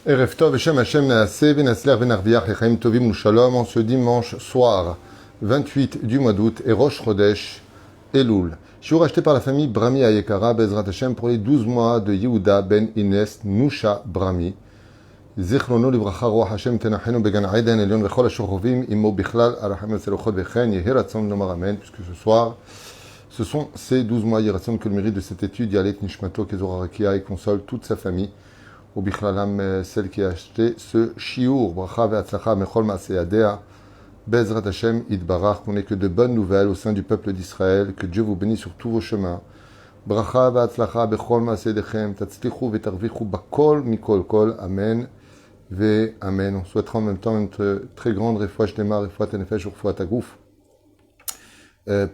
Erev Tov, Hashem Hashem Naaseh, Venasler, Venarviach, Lechaim Tovim Shalom, en ce dimanche soir 28 du mois d'août, et Rosh Chodesh Elul. Shiur acheté par la famille Brami Ayekara, Bezrat Hashem, pour les 12 mois de Yehuda ben Inès Nusha Brami. Zichrono livracha roach Hashem tenachenu began Eden Elion vechol ashochovim imo bichlal arachem etzelochot vechen yehi ratzon lomar amen, puisque ce soir, ce sont ces 12 mois, Yeratzon, que le mérite de cette étude, Yalet Nishmato, Kezor Arakia, et console toute sa famille. Ou bichlalam, celle qui a acheté ce shiur, bracha ve'atzlacha mechol ma'aseyadea, Bezrat Hashem idbarach, qu'on n'ait que de bonnes nouvelles au sein du peuple d'Israël, que Dieu vous bénisse sur tous vos chemins. Bracha ve'atzlacha bechol ma'aseyadechem, tatzlichu ve'tarvichu bakol mikol kol, amen ve'amen. On souhaitera en même temps une très grande refoua shlema, refoua tenefesh, refoua tagouf.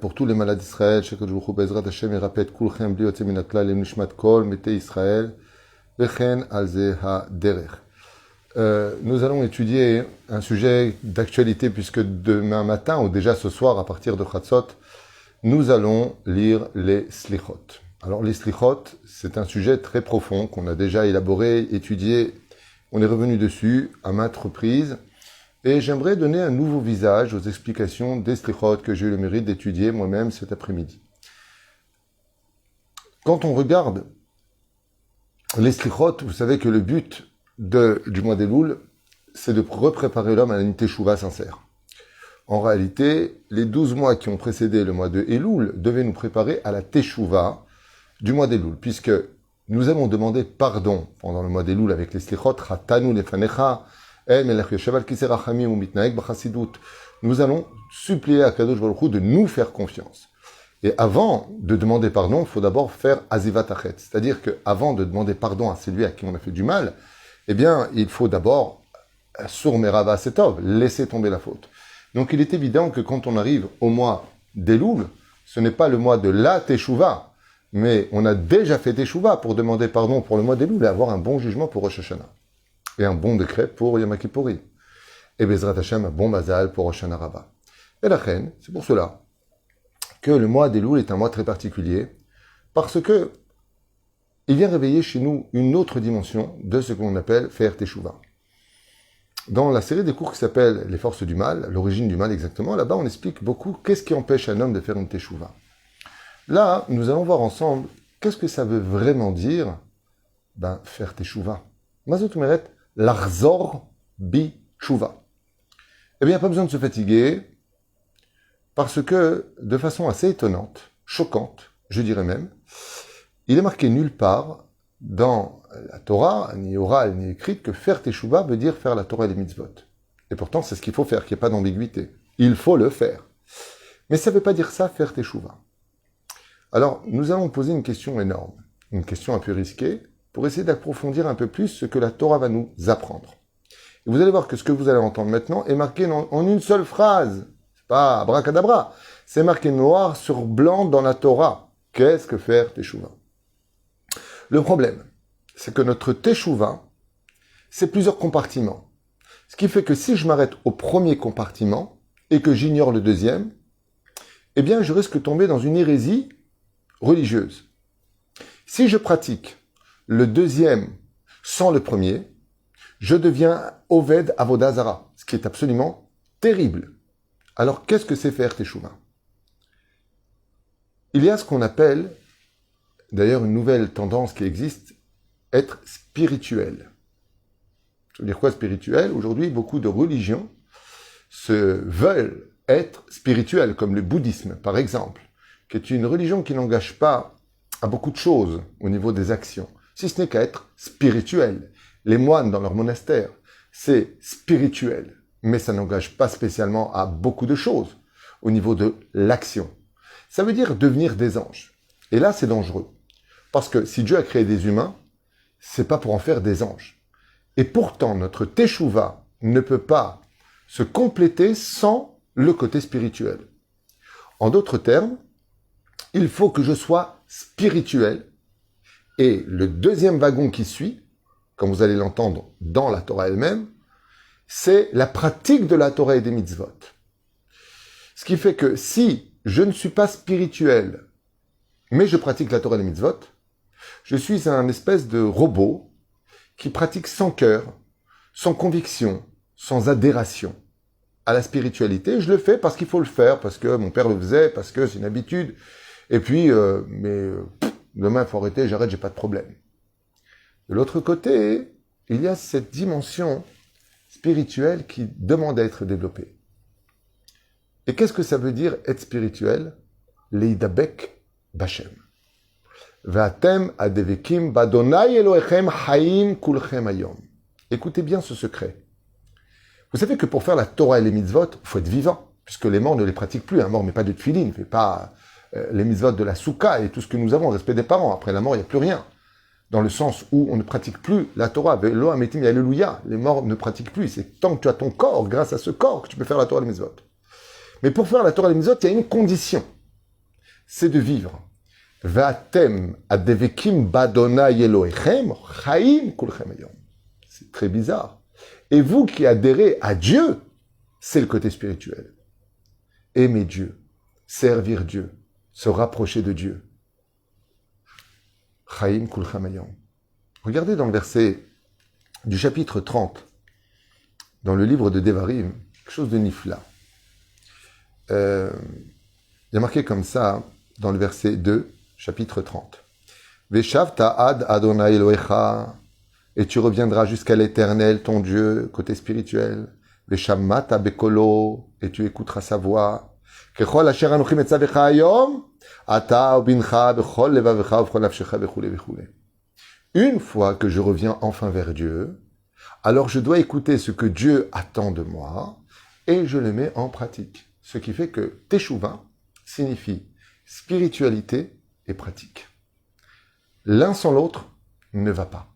Pour tous les malades d'Israël, Shekad Jouchou Bezrat Hashem, et répète Kulchem Bli Yotze Minakla, Lem Nishmat Kol, Mete Israël, Vechen Alze HaDerech. Nous allons étudier un sujet d'actualité, puisque demain matin, ou déjà ce soir, à partir de Chatzot, nous allons lire les Slichot. Alors, les Slichot, c'est un sujet très profond qu'on a déjà élaboré, étudié, on est revenu dessus à maintes reprises. Et j'aimerais donner un nouveau visage aux explications des slichot que j'ai eu le mérite d'étudier moi-même cet après-midi. Quand on regarde les slichot, vous savez que le but du mois d'Elul, c'est de repréparer l'homme à une teshuva sincère. En réalité, les 12 mois qui ont précédé le mois de Elul devaient nous préparer à la teshuva du mois d'Elul, puisque nous avons demandé pardon pendant le mois d'Elul avec les slichot, Chatanu lefanecha, nous allons supplier à Kadosh Baruch Hu de nous faire confiance. Et avant de demander pardon, il faut d'abord faire azivat achet. C'est-à-dire qu'avant de demander pardon à celui à qui on a fait du mal, eh bien, il faut d'abord sur merava setov, laisser tomber la faute. Donc il est évident que quand on arrive au mois d'Elul, ce n'est pas le mois de la teshuva, mais on a déjà fait teshuva pour demander pardon pour le mois d'Elul et avoir un bon jugement pour Rosh Hashanah. Et un bon décret pour Yom Kippourim. Et Bezrat Hashem, un bon mazal pour Rosh Hashanah Rabbah. Et la reine, c'est pour cela que le mois d'Elul est un mois très particulier, parce que il vient réveiller chez nous une autre dimension de ce qu'on appelle faire Teshuvah. Dans la série des cours qui s'appelle Les forces du mal, l'origine du mal exactement, là-bas on explique beaucoup qu'est-ce qui empêche un homme de faire une Teshuvah. Là, nous allons voir ensemble qu'est-ce que ça veut vraiment dire, faire Teshuvah. Mazot Meret, l'Arzor bi Tshuva. Eh bien, pas besoin de se fatiguer, parce que, de façon assez étonnante, choquante, je dirais même, il est marqué nulle part dans la Torah, ni orale ni écrite, que faire Teshuvah veut dire faire la Torah et les mitzvot. Et pourtant, c'est ce qu'il faut faire, qu'il n'y ait pas d'ambiguïté. Il faut le faire. Mais ça ne veut pas dire ça, faire Teshuvah. Alors, nous allons poser une question énorme, une question un peu risquée, pour essayer d'approfondir un peu plus ce que la Torah va nous apprendre. Et vous allez voir que ce que vous allez entendre maintenant est marqué en une seule phrase. C'est pas abracadabra. C'est marqué noir sur blanc dans la Torah. Qu'est-ce que faire Teshuvah? Le problème, c'est que notre Teshuvah, c'est plusieurs compartiments. Ce qui fait que si je m'arrête au premier compartiment et que j'ignore le deuxième, eh bien, je risque de tomber dans une hérésie religieuse. Si je pratique le deuxième sans le premier, je deviens Oved Avodah Zara, ce qui est absolument terrible. Alors, qu'est-ce que c'est faire Teshuvah? Il y a ce qu'on appelle, d'ailleurs une nouvelle tendance qui existe, être spirituel. Ça veut dire quoi spirituel? Aujourd'hui, beaucoup de religions se veulent être spirituelles, comme le bouddhisme, par exemple, qui est une religion qui n'engage pas à beaucoup de choses au niveau des actions, si ce n'est qu'à être spirituel. Les moines dans leur monastère, c'est spirituel, mais ça n'engage pas spécialement à beaucoup de choses au niveau de l'action. Ça veut dire devenir des anges. Et là, c'est dangereux. Parce que si Dieu a créé des humains, c'est pas pour en faire des anges. Et pourtant, notre Teshuvah ne peut pas se compléter sans le côté spirituel. En d'autres termes, il faut que je sois spirituel. Et le deuxième wagon qui suit, comme vous allez l'entendre dans la Torah elle-même, c'est la pratique de la Torah et des mitzvot. Ce qui fait que si je ne suis pas spirituel, mais je pratique la Torah et les mitzvot, je suis un espèce de robot qui pratique sans cœur sans conviction, sans adhération à la spiritualité. Je le fais parce qu'il faut le faire, parce que mon père le faisait, parce que c'est une habitude. Et puis, demain, il faut arrêter, j'arrête, j'ai pas de problème. De l'autre côté, il y a cette dimension spirituelle qui demande à être développée. Et qu'est-ce que ça veut dire être spirituel? Leidabek Bachem. V'atem adevekim badonai Elohechem haim kulchem hayom. Écoutez bien ce secret. Vous savez que pour faire la Torah et les mitzvot, il faut être vivant, puisque les morts ne les pratiquent plus. Un mort ne met pas de tefillin, ne fait pas les mitzvot de la soukha et tout ce que nous avons, le respect des parents. Après la mort, il n'y a plus rien. Dans le sens où on ne pratique plus la Torah. Velo ametim alléluia. Les morts ne pratiquent plus. C'est tant que tu as ton corps, grâce à ce corps, que tu peux faire la Torah et les mitzvot. Mais pour faire la Torah et les mitzvot, il y a une condition. C'est de vivre. V'atem adevekim badonai Elohechem chaim kulchem hayom. C'est très bizarre. Et vous qui adhérez à Dieu, c'est le côté spirituel. Aimer Dieu, servir Dieu, se rapprocher de Dieu. Chaim kulchem hayom. Regardez dans le verset du chapitre 30, dans le livre de Devarim, quelque chose de nifla. Il y a marqué comme ça, dans le verset 2, chapitre 30. Veshavta ad Adonai Elohecha, et tu reviendras jusqu'à l'Éternel, ton Dieu, côté spirituel. Veshammata bekolo, et tu écouteras sa voix. Kechol asher anochi metzavecha hayom, ata ubincha bechol levavecha uvchol nafshecha bechule bechule. Une fois que je reviens enfin vers Dieu, alors je dois écouter ce que Dieu attend de moi, et je le mets en pratique. Ce qui fait que Teshuvah signifie spiritualité et pratique. L'un sans l'autre ne va pas.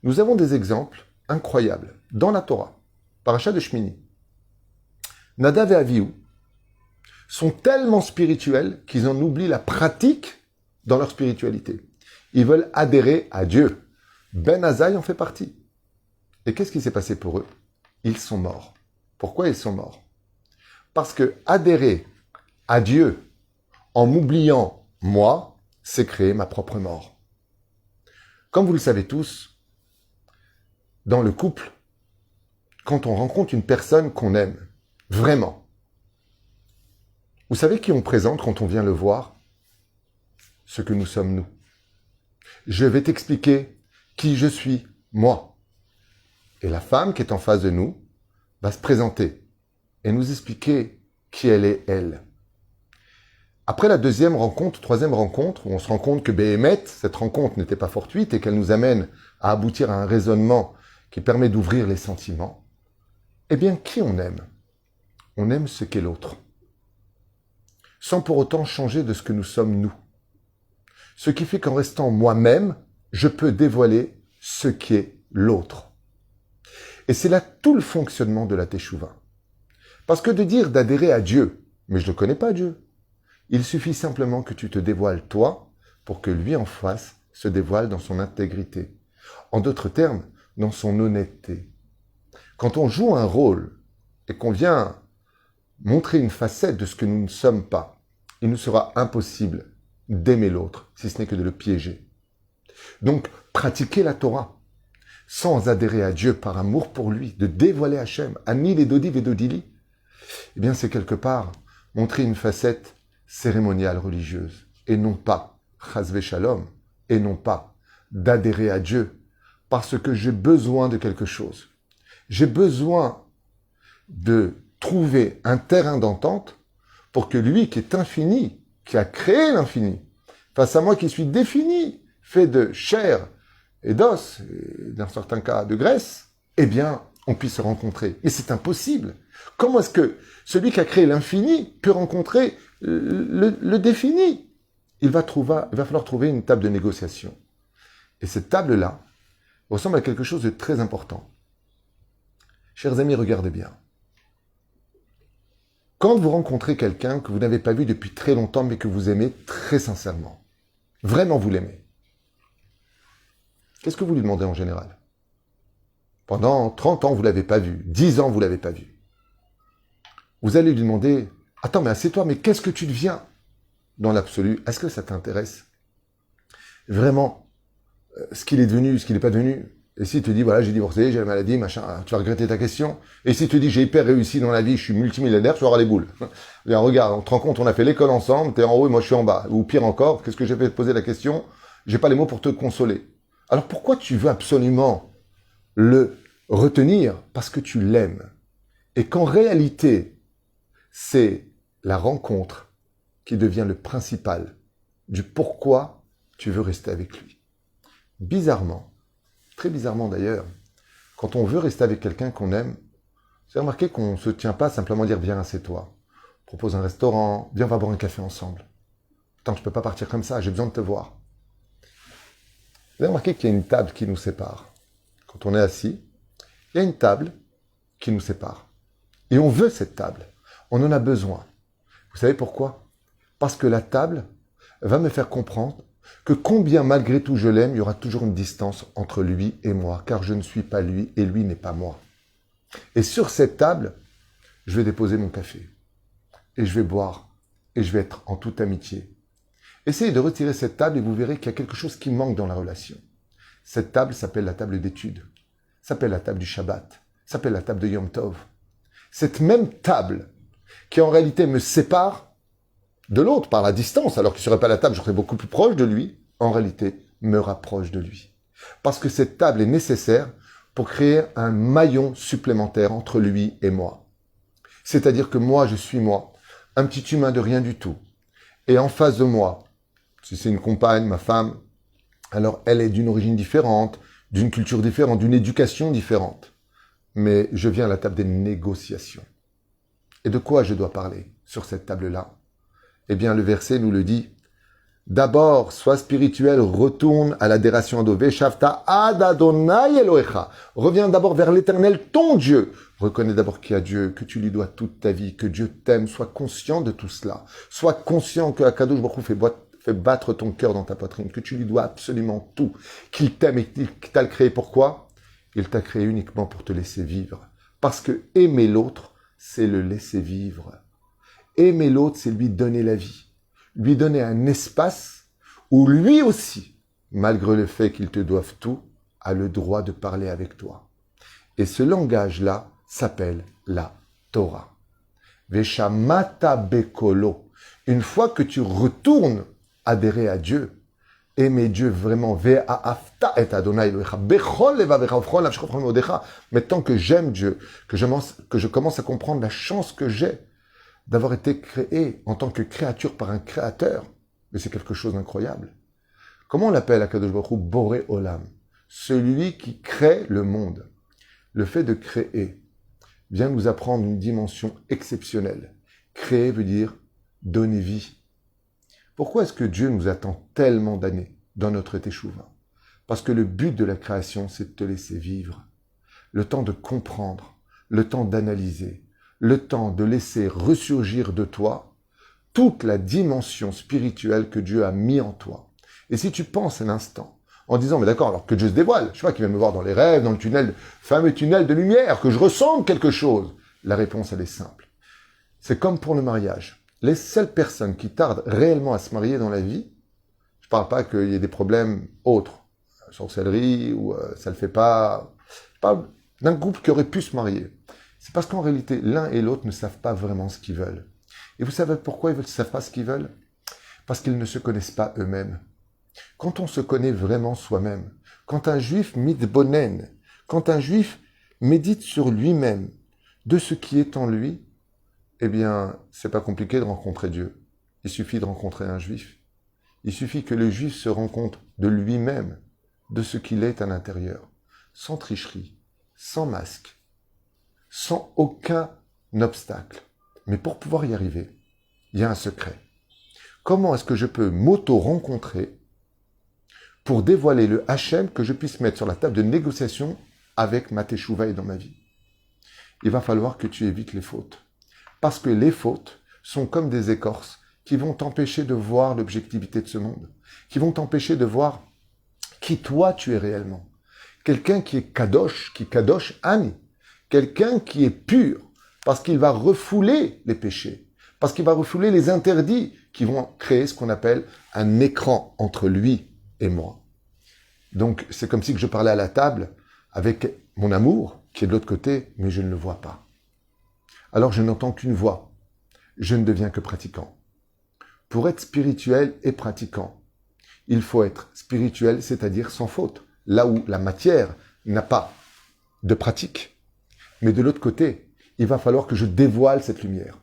Nous avons des exemples incroyables dans la Torah. Paracha de Shmini. Nadav et Avihu sont tellement spirituels qu'ils en oublient la pratique dans leur spiritualité. Ils veulent adhérer à Dieu. Ben Azaï en fait partie. Et qu'est-ce qui s'est passé pour eux? Ils sont morts. Pourquoi ils sont morts? Parce que adhérer à Dieu en m'oubliant moi, c'est créer ma propre mort. Comme vous le savez tous, dans le couple, quand on rencontre une personne qu'on aime, vraiment, vous savez qui on présente quand on vient le voir? Ce que nous sommes nous. Je vais t'expliquer qui je suis, moi. Et la femme qui est en face de nous va se présenter et nous expliquer qui elle est, elle. Après la deuxième rencontre, troisième rencontre, où on se rend compte que Béhémet, cette rencontre n'était pas fortuite et qu'elle nous amène à aboutir à un raisonnement qui permet d'ouvrir les sentiments, eh bien, qui on aime? On aime ce qu'est l'autre. Sans pour autant changer de ce que nous sommes nous. Ce qui fait qu'en restant moi-même, je peux dévoiler ce qui est l'autre. Et c'est là tout le fonctionnement de la Teshuvah. Parce que de dire d'adhérer à Dieu, mais je ne connais pas Dieu. Il suffit simplement que tu te dévoiles toi pour que lui en face se dévoile dans son intégrité. En d'autres termes, dans son honnêteté. Quand on joue un rôle et qu'on vient montrer une facette de ce que nous ne sommes pas, il nous sera impossible d'aimer l'autre, si ce n'est que de le piéger. Donc, pratiquer la Torah sans adhérer à Dieu par amour pour lui, de dévoiler Hachem, Ani les Dodi Vedodili, eh bien c'est quelque part montrer une facette cérémoniale religieuse, et non pas, chasvé shalom, et non pas d'adhérer à Dieu, parce que j'ai besoin de quelque chose. J'ai besoin de trouver un terrain d'entente pour que lui qui est infini, qui a créé l'infini, face à moi qui suis défini, fait de chair et d'os, et dans certains cas de graisse, eh bien, on puisse se rencontrer. Mais c'est impossible. Comment est-ce que celui qui a créé l'infini peut rencontrer le défini? Il va falloir trouver une table de négociation. Et cette table-là ressemble à quelque chose de très important. Chers amis, regardez bien. Quand vous rencontrez quelqu'un que vous n'avez pas vu depuis très longtemps, mais que vous aimez très sincèrement, vraiment vous l'aimez, qu'est-ce que vous lui demandez en général? Pendant 30 ans, vous ne l'avez pas vu. 10 ans, vous ne l'avez pas vu. Vous allez lui demander, « Attends, mais assieds-toi, mais qu'est-ce que tu deviens ?» Dans l'absolu, est-ce que ça t'intéresse? Vraiment, ce qu'il est devenu, ce qu'il n'est pas devenu, Et si tu dis, voilà, j'ai divorcé, j'ai la maladie, machin, tu vas regretter ta question. Et si tu dis, j'ai hyper réussi dans la vie, je suis multimillionnaire, tu vas avoir les boules. Bien, regarde, on te rend compte, on a fait l'école ensemble, t'es en haut et moi je suis en bas. Ou pire encore, qu'est-ce que j'ai fait de poser la question? J'ai pas les mots pour te consoler. Alors pourquoi tu veux absolument le retenir? Parce que tu l'aimes. Et qu'en réalité, c'est la rencontre qui devient le principal du pourquoi tu veux rester avec lui. Bizarrement, très bizarrement d'ailleurs, quand on veut rester avec quelqu'un qu'on aime, c'est remarqué qu'on ne se tient pas simplement dire viens, assieds-toi. Propose un restaurant, viens, on va boire un café ensemble. Attends, je ne peux pas partir comme ça, j'ai besoin de te voir. Vous avez remarqué qu'il y a une table qui nous sépare. Quand on est assis, il y a une table qui nous sépare. Et on veut cette table. On en a besoin. Vous savez pourquoi? Parce que la table va me faire comprendre que combien malgré tout je l'aime, il y aura toujours une distance entre lui et moi, car je ne suis pas lui et lui n'est pas moi. Et sur cette table, je vais déposer mon café. Et je vais boire. Et je vais être en toute amitié. Essayez de retirer cette table et vous verrez qu'il y a quelque chose qui manque dans la relation. Cette table s'appelle la table d'étude, s'appelle la table du Shabbat, s'appelle la table de Yom Tov. Cette même table qui en réalité me sépare de l'autre par la distance, alors qu'il ne serait pas la table, je serais beaucoup plus proche de lui, en réalité me rapproche de lui. Parce que cette table est nécessaire pour créer un maillon supplémentaire entre lui et moi. C'est-à-dire que moi, je suis moi, un petit humain de rien du tout. Et en face de moi, si c'est une compagne, ma femme, alors elle est d'une origine différente, d'une culture différente, d'une éducation différente. Mais je viens à la table des négociations. Et de quoi je dois parler sur cette table-là? Eh bien, le verset nous le dit. D'abord, sois spirituel, retourne à l'adoration Adové, Shavta ad Adonai Elohecha. Reviens d'abord vers l'Éternel, ton Dieu. Reconnais d'abord qu'il y a Dieu, que tu lui dois toute ta vie, que Dieu t'aime. Sois conscient de tout cela. Sois conscient que Akadosh Baruch Hu fait battre ton cœur dans ta poitrine, que tu lui dois absolument tout, qu'il t'aime et qu'il t'a créé. Pourquoi? Il t'a créé uniquement pour te laisser vivre. Parce que aimer l'autre, c'est le laisser vivre. Aimer l'autre, c'est lui donner la vie. Lui donner un espace où lui aussi, malgré le fait qu'il te doive tout, a le droit de parler avec toi. Et ce langage-là s'appelle la Torah. Veshamata bekolo. Une fois que tu retournes adhérer à Dieu, aimer Dieu vraiment, ve'afta et Adonai Elohecha, bechol levavecha ufchol nafshecha ufchol meodecha. Maintenant que j'aime Dieu, que je commence à comprendre la chance que j'ai d'avoir été créé en tant que créature par un créateur, mais c'est quelque chose d'incroyable. Comment on l'appelle Akadosh Baruch Hu? Boré Olam, celui qui crée le monde. Le fait de créer vient nous apprendre une dimension exceptionnelle. Créer veut dire donner vie. Pourquoi est-ce que Dieu nous attend tellement d'années dans notre teshuva? Parce que le but de la création, c'est de te laisser vivre. Le temps de comprendre, le temps d'analyser, le temps de laisser ressurgir de toi toute la dimension spirituelle que Dieu a mis en toi. Et si tu penses un instant, en disant, mais d'accord, alors que Dieu se dévoile, je sais pas, qu'il vient me voir dans les rêves, dans le tunnel, fameux tunnel de lumière, que je ressente quelque chose. La réponse, elle est simple. C'est comme pour le mariage. Les seules personnes qui tardent réellement à se marier dans la vie, je parle pas qu'il y ait des problèmes autres, sorcellerie, ou ça le fait pas, je parle d'un couple qui aurait pu se marier. C'est parce qu'en réalité, l'un et l'autre ne savent pas vraiment ce qu'ils veulent. Et vous savez pourquoi ils ne savent pas ce qu'ils veulent? Parce qu'ils ne se connaissent pas eux-mêmes. Quand on se connaît vraiment soi-même, quand un juif mitbonen, quand un juif médite sur lui-même, de ce qui est en lui, eh bien, c'est pas compliqué de rencontrer Dieu. Il suffit de rencontrer un juif. Il suffit que le juif se rende compte de lui-même, de ce qu'il est à l'intérieur, sans tricherie, sans masque, sans aucun obstacle. Mais pour pouvoir y arriver, il y a un secret. Comment est-ce que je peux m'auto-rencontrer pour dévoiler le Hachem que je puisse mettre sur la table de négociation avec ma teshuva et dans ma vie? Il va falloir que tu évites les fautes. Parce que les fautes sont comme des écorces qui vont t'empêcher de voir l'objectivité de ce monde, qui vont t'empêcher de voir qui toi tu es réellement. Quelqu'un qui est kadosh ani, quelqu'un qui est pur, parce qu'il va refouler les péchés, parce qu'il va refouler les interdits qui vont créer ce qu'on appelle un écran entre lui et moi. Donc, c'est comme si que je parlais à la table, avec mon amour qui est de l'autre côté, mais je ne le vois pas. Alors je n'entends qu'une voix. Je ne deviens que pratiquant. Pour être spirituel et pratiquant, il faut être spirituel, c'est-à-dire sans faute. Là où la matière n'a pas de pratique. Mais de l'autre côté, il va falloir que je dévoile cette lumière.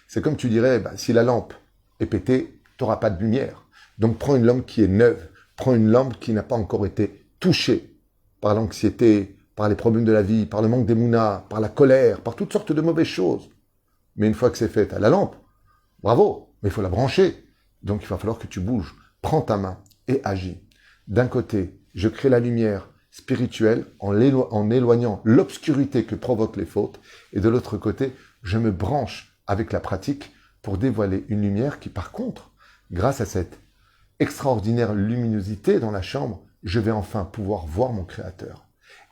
C'est comme tu dirais, si la lampe est pétée, tu n'auras pas de lumière. Donc prends une lampe qui est neuve. Prends une lampe qui n'a pas encore été touchée par l'anxiété, par les problèmes de la vie, par le manque d'émouna, par la colère, par toutes sortes de mauvaises choses. Mais une fois que c'est fait, tu as la lampe. Bravo, mais il faut la brancher. Donc il va falloir que tu bouges. Prends ta main et agis. D'un côté, je crée la lumière spirituelle en éloignant l'obscurité que provoquent les fautes. Et de l'autre côté, je me branche avec la pratique pour dévoiler une lumière qui, par contre, grâce à cette extraordinaire luminosité dans la chambre, je vais enfin pouvoir voir mon Créateur.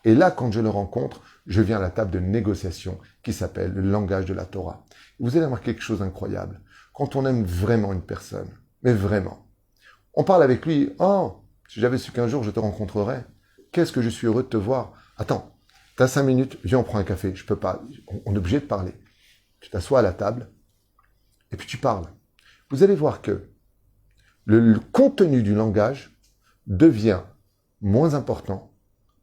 Et là, quand je le rencontre, je viens à la table de négociation qui s'appelle le langage de la Torah. Vous allez remarquer quelque chose d'incroyable. Quand on aime vraiment une personne, mais vraiment, on parle avec lui, « Oh, si j'avais su qu'un jour je te rencontrerais, qu'est-ce que je suis heureux de te voir. Attends, t'as 5 minutes, viens, on prend un café. Je peux pas, on est obligé de parler. » Tu t'assois à la table et puis tu parles. Vous allez voir que le contenu du langage devient moins important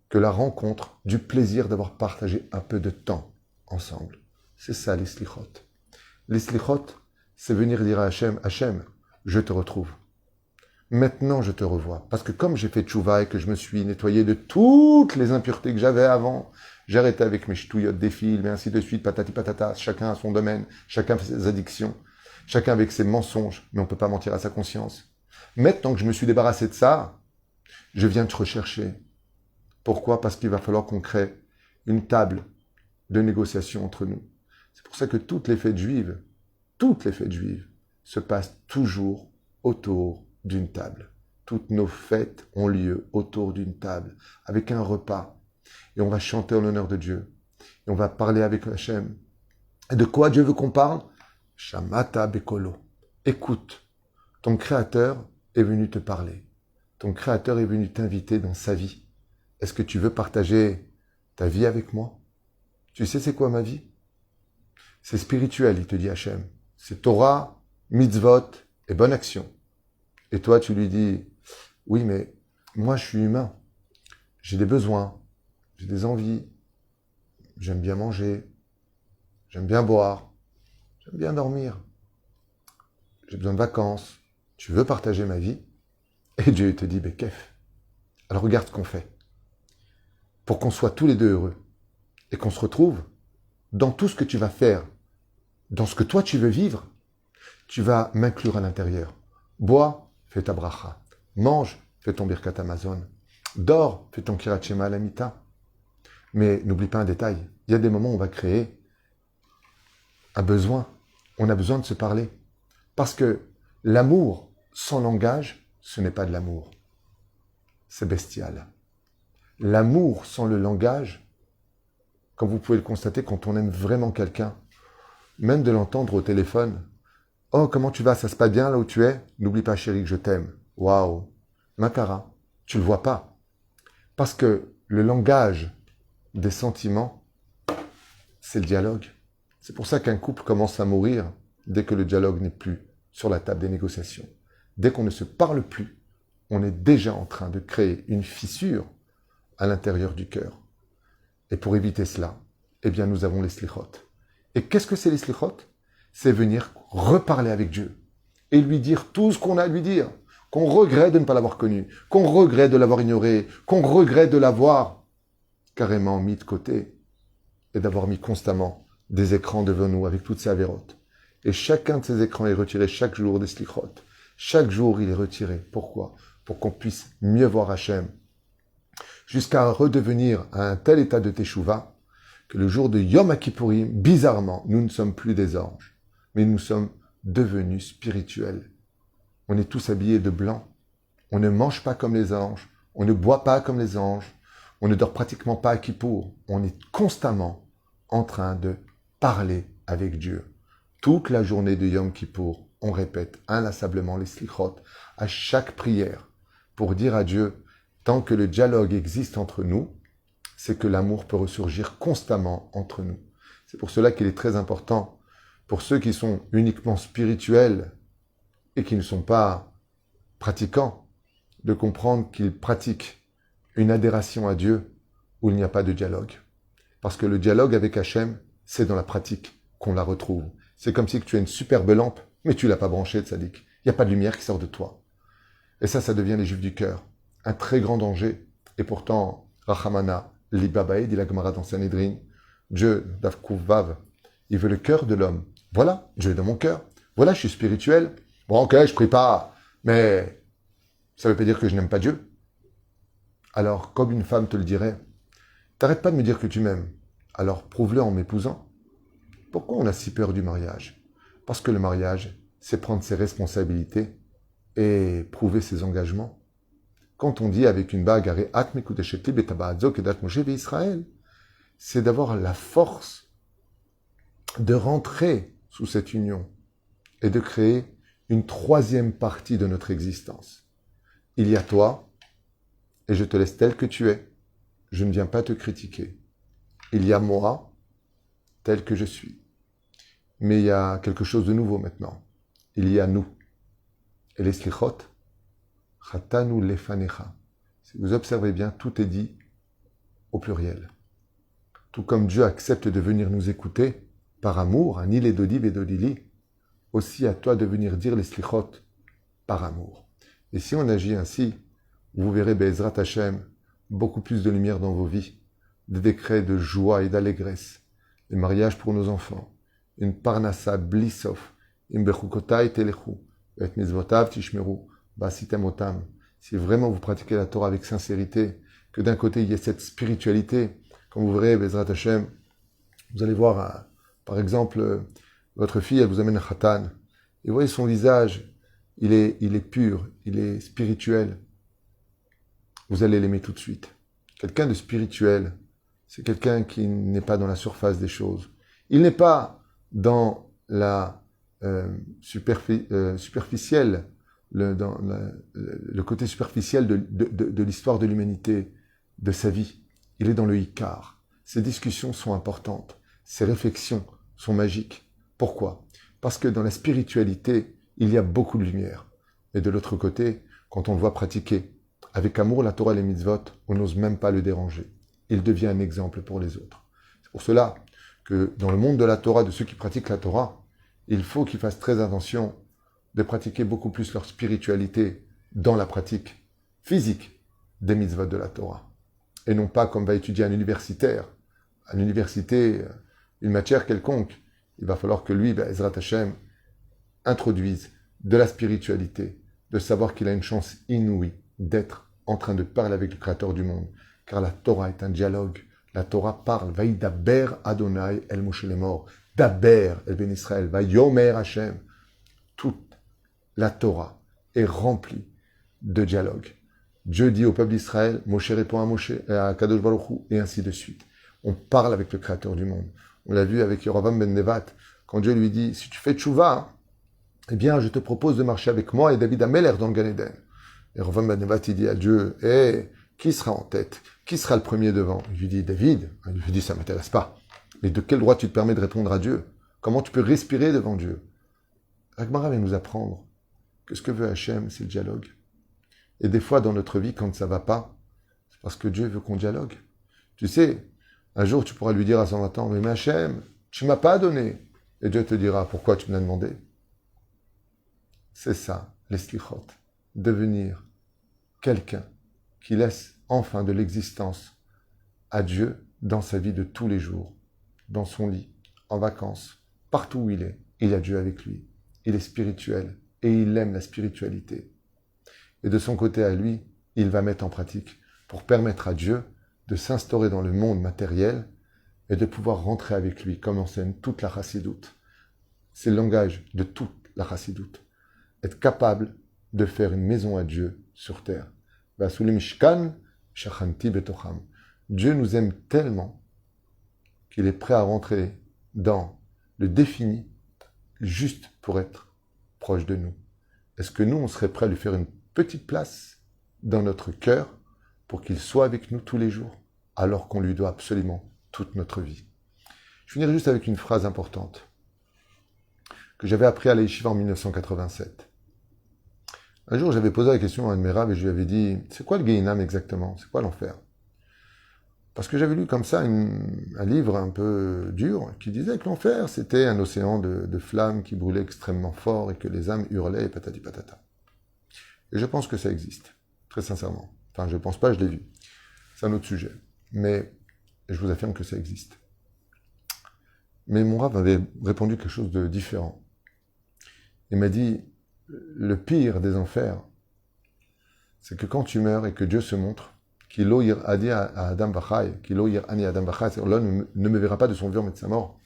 que la rencontre du plaisir d'avoir partagé un peu de temps ensemble. C'est ça les slichot. Les slichot, c'est venir dire à Hachem, Hachem, je te retrouve. Maintenant, je te revois. Parce que comme j'ai fait tchouva et que je me suis nettoyé de toutes les impuretés que j'avais avant, j'ai arrêté avec mes ch'touillottes des films et ainsi de suite, patati patata, chacun a son domaine, chacun fait ses addictions, chacun avec ses mensonges, mais on ne peut pas mentir à sa conscience. Maintenant que je me suis débarrassé de ça, je viens te rechercher. Pourquoi? Parce qu'il va falloir qu'on crée une table de négociation entre nous. C'est pour ça que toutes les fêtes juives se passent toujours autour d'une table. Toutes nos fêtes ont lieu autour d'une table, avec un repas. Et on va chanter en l'honneur de Dieu. Et on va parler avec Hachem. Et de quoi Dieu veut qu'on parle? Shamata Bekolo. Écoute, ton Créateur est venu te parler. Ton Créateur est venu t'inviter dans sa vie. Est-ce que tu veux partager ta vie avec moi? Tu sais c'est quoi ma vie? C'est spirituel, il te dit Hachem. C'est Torah, mitzvot et bonne action. Et toi, tu lui dis, oui, mais moi, je suis humain. J'ai des besoins, j'ai des envies. J'aime bien manger, j'aime bien boire, j'aime bien dormir. J'ai besoin de vacances. Tu veux partager ma vie? Et Dieu te dit, Bekef. Alors regarde ce qu'on fait. Pour qu'on soit tous les deux heureux. Et qu'on se retrouve dans tout ce que tu vas faire, dans ce que toi tu veux vivre, tu vas m'inclure à l'intérieur. Bois, fais ta bracha. Mange, fais ton birkat Amazon. Dors, fais ton kirat shema à la mita. Mais n'oublie pas un détail. Il y a des moments où on va créer un besoin. On a besoin de se parler. Parce que l'amour sans langage, ce n'est pas de l'amour. C'est bestial. L'amour sans le langage, comme vous pouvez le constater, quand on aime vraiment quelqu'un, même de l'entendre au téléphone, « Oh, comment tu vas? Ça se passe bien là où tu es? N'oublie pas, chérie, que je t'aime. » Waouh! Makara, tu le vois pas. Parce que le langage des sentiments, c'est le dialogue. C'est pour ça qu'un couple commence à mourir dès que le dialogue n'est plus sur la table des négociations. Dès qu'on ne se parle plus, on est déjà en train de créer une fissure à l'intérieur du cœur. Et pour éviter cela, eh bien, nous avons les slichot. Et qu'est-ce que c'est les slichot? C'est venir reparler avec Dieu et lui dire tout ce qu'on a à lui dire, qu'on regrette de ne pas l'avoir connu, qu'on regrette de l'avoir ignoré, qu'on regrette de l'avoir carrément mis de côté et d'avoir mis constamment des écrans devant nous avec toutes ces avérotes. Et chacun de ces écrans est retiré chaque jour des slichot. Chaque jour, il est retiré. Pourquoi? Pour qu'on puisse mieux voir Hachem. Jusqu'à redevenir à un tel état de teshuva que le jour de Yom Kippourim, bizarrement, nous ne sommes plus des anges, mais nous sommes devenus spirituels. On est tous habillés de blanc. On ne mange pas comme les anges. On ne boit pas comme les anges. On ne dort pratiquement pas à Kippour. On est constamment en train de parler avec Dieu. Toute la journée de Yom Kippour, on répète inlassablement les slichot à chaque prière pour dire à Dieu, tant que le dialogue existe entre nous, c'est que l'amour peut ressurgir constamment entre nous. C'est pour cela qu'il est très important, pour ceux qui sont uniquement spirituels et qui ne sont pas pratiquants, de comprendre qu'ils pratiquent une adhération à Dieu où il n'y a pas de dialogue. Parce que le dialogue avec Hachem, c'est dans la pratique qu'on la retrouve. C'est comme si tu as une superbe lampe, mais tu l'as pas branchée, tzaddik. Il n'y a pas de lumière qui sort de toi. Et ça devient les juifs du cœur. Un très grand danger. Et pourtant, Rachamana, Libabae, dit la Gemara dans Sanhedrin, Dieu, Davkouv Vav, il veut le cœur de l'homme. Voilà, Dieu est dans mon cœur. Voilà, je suis spirituel. Bon, ok, je prie pas, mais ça veut pas dire que je n'aime pas Dieu. Alors, comme une femme te le dirait, t'arrêtes pas de me dire que tu m'aimes. Alors, prouve-le en m'épousant. Pourquoi on a si peur du mariage? Parce que le mariage, c'est prendre ses responsabilités et prouver ses engagements. Quand on dit avec une bague, c'est d'avoir la force de rentrer sous cette union et de créer une troisième partie de notre existence. Il y a toi, et je te laisse tel que tu es. Je ne viens pas te critiquer. Il y a moi, tel que je suis. Mais il y a quelque chose de nouveau maintenant. Il y a nous. Et les slichot, chatanu lefanecha. Si vous observez bien, tout est dit au pluriel. Tout comme Dieu accepte de venir nous écouter par amour, un il et dodi vedodili, aussi à toi de venir dire les slichot par amour. Et si on agit ainsi, vous verrez Be'ezrat Hashem, beaucoup plus de lumière dans vos vies, des décrets de joie et d'allégresse, des mariages pour nos enfants, une parnassa blissof, im bechukotai telechu, et mizvotav tishmeru, basitem otam. Si vraiment vous pratiquez la Torah avec sincérité, que d'un côté il y ait cette spiritualité, comme vous verrez Be'ezrat Hashem, vous allez voir, par exemple, votre fille, elle vous amène un khatan, et vous voyez son visage, il est pur, il est spirituel. Vous allez l'aimer tout de suite. Quelqu'un de spirituel, c'est quelqu'un qui n'est pas dans la surface des choses. Il n'est pas dans la superficielle, le côté superficiel de l'histoire de l'humanité, de sa vie. Il est dans le Icar. Ses discussions sont importantes. Ses réflexions sont magiques. Pourquoi? Parce que dans la spiritualité, il y a beaucoup de lumière. Et de l'autre côté, quand on le voit pratiquer avec amour la Torah et les mitzvot, on n'ose même pas le déranger. Il devient un exemple pour les autres. C'est pour cela que dans le monde de la Torah, de ceux qui pratiquent la Torah, il faut qu'ils fassent très attention de pratiquer beaucoup plus leur spiritualité dans la pratique physique des mitzvot de la Torah. Et non pas comme va étudier un universitaire. À l'université, une matière quelconque, il va falloir que lui, Ezrat Hashem, introduise de la spiritualité, de savoir qu'il a une chance inouïe d'être en train de parler avec le Créateur du monde. Car la Torah est un dialogue. La Torah parle. Vaïdaber Adonai el Moshe Lemor. Daber el Ben Israël. Vayomer Hashem. Toute la Torah est remplie de dialogue. Dieu dit au peuple d'Israël, Moshe répond à Kadosh Baruch Hu, et ainsi de suite. On parle avec le Créateur du monde. On l'a vu avec Yerovam ben Nevat, quand Dieu lui dit, si tu fais tchouva, eh bien, je te propose de marcher avec moi et David Ameller dans le Gan Eden. Et Yerovam ben Nevat, il dit à Dieu, qui sera en tête? Qui sera le premier devant? Il lui dit, David. Il lui dit, ça ne m'intéresse pas. Mais de quel droit tu te permets de répondre à Dieu? Comment tu peux respirer devant Dieu? Agmara vient nous apprendre que ce que veut Hachem, c'est le dialogue. Et des fois, dans notre vie, quand ça ne va pas, c'est parce que Dieu veut qu'on dialogue. Tu sais, un jour, tu pourras lui dire à son attend, mais Hachem, tu ne m'as pas donné. Et Dieu te dira, pourquoi tu me l'as demandé? C'est ça, les slichot. Devenir quelqu'un qui laisse enfin de l'existence à Dieu dans sa vie de tous les jours, dans son lit, en vacances, partout où il y a Dieu avec lui. Il est spirituel et il aime la spiritualité. Et de son côté à lui, il va mettre en pratique pour permettre à Dieu de s'instaurer dans le monde matériel et de pouvoir rentrer avec lui, comme enseigne toute la chassidoute. C'est le langage de toute la chassidoute. Être capable de faire une maison à Dieu sur terre. Dieu nous aime tellement qu'il est prêt à rentrer dans le défini juste pour être proche de nous. Est-ce que nous, on serait prêt à lui faire une petite place dans notre cœur pour qu'il soit avec nous tous les jours? alors qu'on lui doit absolument toute notre vie. Je finirai juste avec une phrase importante que j'avais appris à la Yeshiva en 1987. Un jour, j'avais posé la question à un de mes rabbis et je lui avais dit « C'est quoi le Gehinam exactement? C'est quoi l'enfer ?» Parce que j'avais lu comme ça un livre un peu dur qui disait que l'enfer, c'était un océan de flammes qui brûlait extrêmement fort et que les âmes hurlaient et patati patata. Et je pense que ça existe, très sincèrement. Enfin, je ne pense pas, je l'ai vu. C'est un autre sujet. Mais je vous affirme que ça existe. Mais mon rabbin avait répondu quelque chose de différent. Il m'a dit, le pire des enfers, c'est que quand tu meurs et que Dieu se montre, Kilo yir adi à Adam Bachai, Kilo yir ani Adam Bachai, c'est-à-dire l'homme ne me verra pas de son vivant mais de sa mort,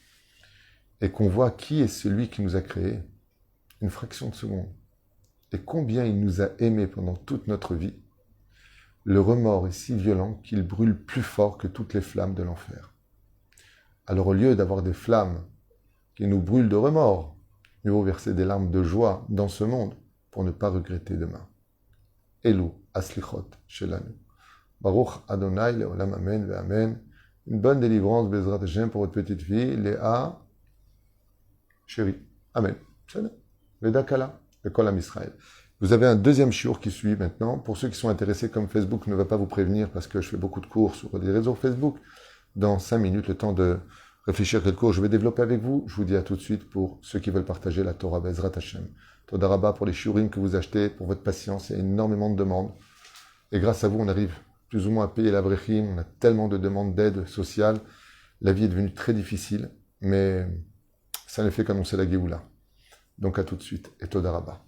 et qu'on voit qui est celui qui nous a créés, une fraction de seconde, et combien il nous a aimés pendant toute notre vie, le remords est si violent qu'il brûle plus fort que toutes les flammes de l'enfer. Alors au lieu d'avoir des flammes qui nous brûlent de remords, mieux vaut verser des larmes de joie dans ce monde pour ne pas regretter demain. Elou, aslichot, shelanu. Baruch Adonai, leolam amen ve amen. Une bonne délivrance, Bezrat Hashem, pour votre petite fille, Léa, chérie. Amen. Veda Kala, le Kolam Israël. Vous avez un deuxième shiur qui suit maintenant. Pour ceux qui sont intéressés, comme Facebook ne va pas vous prévenir parce que je fais beaucoup de cours sur les réseaux Facebook, dans 5 minutes, le temps de réfléchir quel cours je vais développer avec vous. Je vous dis à tout de suite pour ceux qui veulent partager la Torah Bezrat Hashem. Toda Rabba pour les shiurim que vous achetez, pour votre patience. Il y a énormément de demandes. Et grâce à vous, on arrive plus ou moins à payer la brechim. On a tellement de demandes d'aide sociale. La vie est devenue très difficile, mais ça ne fait qu'annoncer la Géoula. Donc à tout de suite. Et Toda Rabba.